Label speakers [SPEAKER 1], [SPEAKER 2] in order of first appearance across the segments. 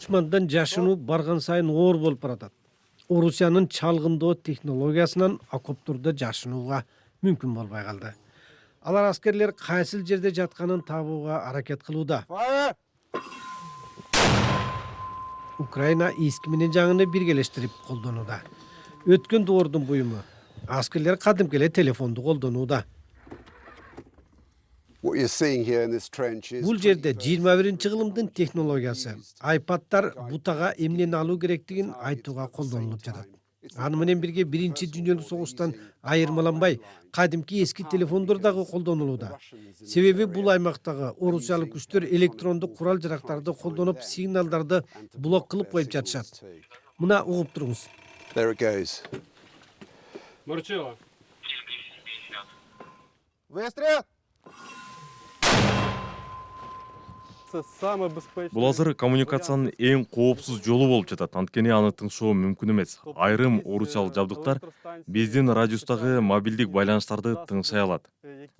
[SPEAKER 1] Асмандан жашынуу барган сайын оор болуп баратат. Орусиянын чалгындоо технологиясынан окоптурда жашынууга мүмкүн болбой калды. Алар аскерлер кайсыл жерде жатканын табууга аракет кылууда. Украина эски менен жаңыны биргелештирип колдонууда. Өткөн доордун буюму. Аскерлер кадимки эле телефонду колдонууда. Бул жерде 21-кылымдын технологиясы iPad'дар бутага эмнени алуу керектигин айтууга колдонулуп жатат. Аны менен бирге Биринчи дүйнөлүк согуштан айырмаланбай, кадимки эски телефондор дагы колдонулууда. Себеби бул аймактагы орусиялык күчтөр электрондук курал-жарактарды колдонуп, сигналдарды блок кылып коюп жатышат. Мына угуп туруңуз.
[SPEAKER 2] There it goes.
[SPEAKER 3] Мурчило.
[SPEAKER 2] Выстрел!
[SPEAKER 4] Бул азыр коммуникациянын эң коопсуз жолу болуп жатат. Анткени аны тыңшоо мүмкүн эмес. Айрым орусиялык жабдыктар биздин радиустагы мобилдик байланыштарды тыңшай алат.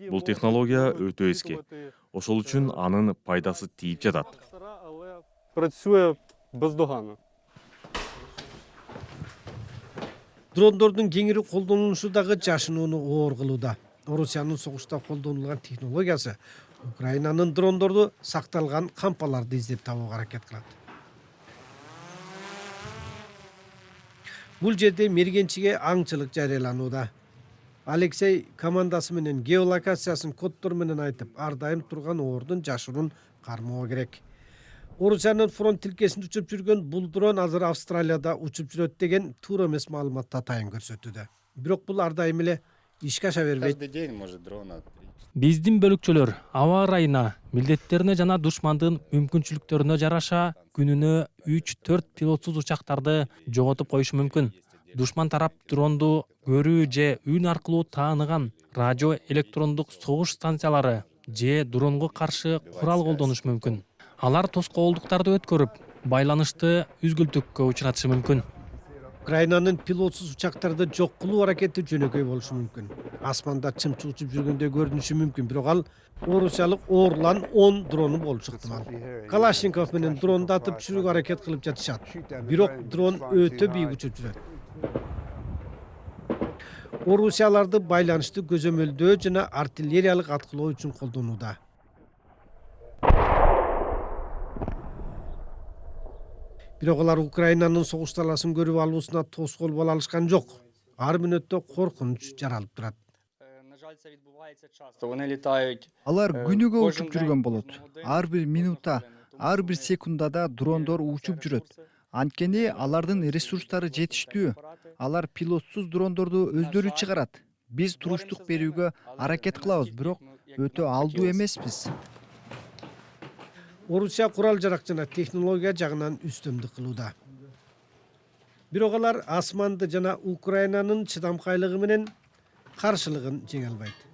[SPEAKER 4] Бул технология өтө эски. Ошол үчүн анын пайдасы тийип жатат.
[SPEAKER 3] Працює бездоганно.
[SPEAKER 1] Дрондордун кеңири колдонулушу дагы жашынууну оор кылууда. Орусиянын согушта колдонулган технологиясы Украинанын дрондорду сакталган кампаларды издеп табууга аракет кылат. Бул жерде мергенчиге аңчылык жарыяланууда. Алексей командасы менен геолокациясын коддор менен айтып, ар дайым турган ордун жашыруун кармоо керек. Орусиянын фронт тилкесинде учуп жүргөн бул дрон азыр Австралияда учуп жүрөт деген туура эмес маалыматты атайын көрсөтүүдө. Бирок бул ар дайым эле ишке аша бербейт.
[SPEAKER 5] Биздин бөлүкчөлөр аба ырайына, милдеттерине жана душмандын мүмкүнчүлүктөрүнө жараша күнүнө 3-4 пилотсуз учактарды жоготуп коюшу мүмкүн. Душман тарап дронду көрүү же үн аркылуу тааныган радио электрондук согуш станциялары же дронго каршы курал колдонуш мүмкүн. Алар тоскоолдуктарды өткөрүп, байланышты үзгүлтүккө учуратышы мүмкүн.
[SPEAKER 1] Украинанын пилотсуз учактарды жок кылуу аракети жөнөкөй болушу мүмкүн. Асманда чымчы учуп жүргөндө көрүнүшү мүмкүн, бирок ал орусиялык Орлан 10 дрону болушу ыктымал. Калашников менен дронду атып түшүрүүгө аракет кылып жатышат. Бирок дрон өтө бийик учуп жүрөт. Орусияларды байланышты көзөмөлдөө жана артиллериялык аткылоо үчүн колдонууда. Бирок алар Украинанын согуш таласын көрүп алуусуна тоскоол боло алышкан жок. Ар мүнөттө коркунуч жаралып турат.
[SPEAKER 6] Алар күнүгө учуп жүргөн болот. Ар бир минутта, ар бир секундада дрондор учуп жүрөт. Анткени алардын ресурстары жетиштүү. Алар пилотсуз дрондорду өздөрү чыгарат. Биз туруштук берүүгө аракет кылабыз, бирок өтө алдуу эмеспиз.
[SPEAKER 1] Орусия курал-жарак жана технология жагынан үстөмдүк кылууда. Бирок алар Асманды жана Украинанын чыдамкайлыгы менен каршылыгын жеңе албайт.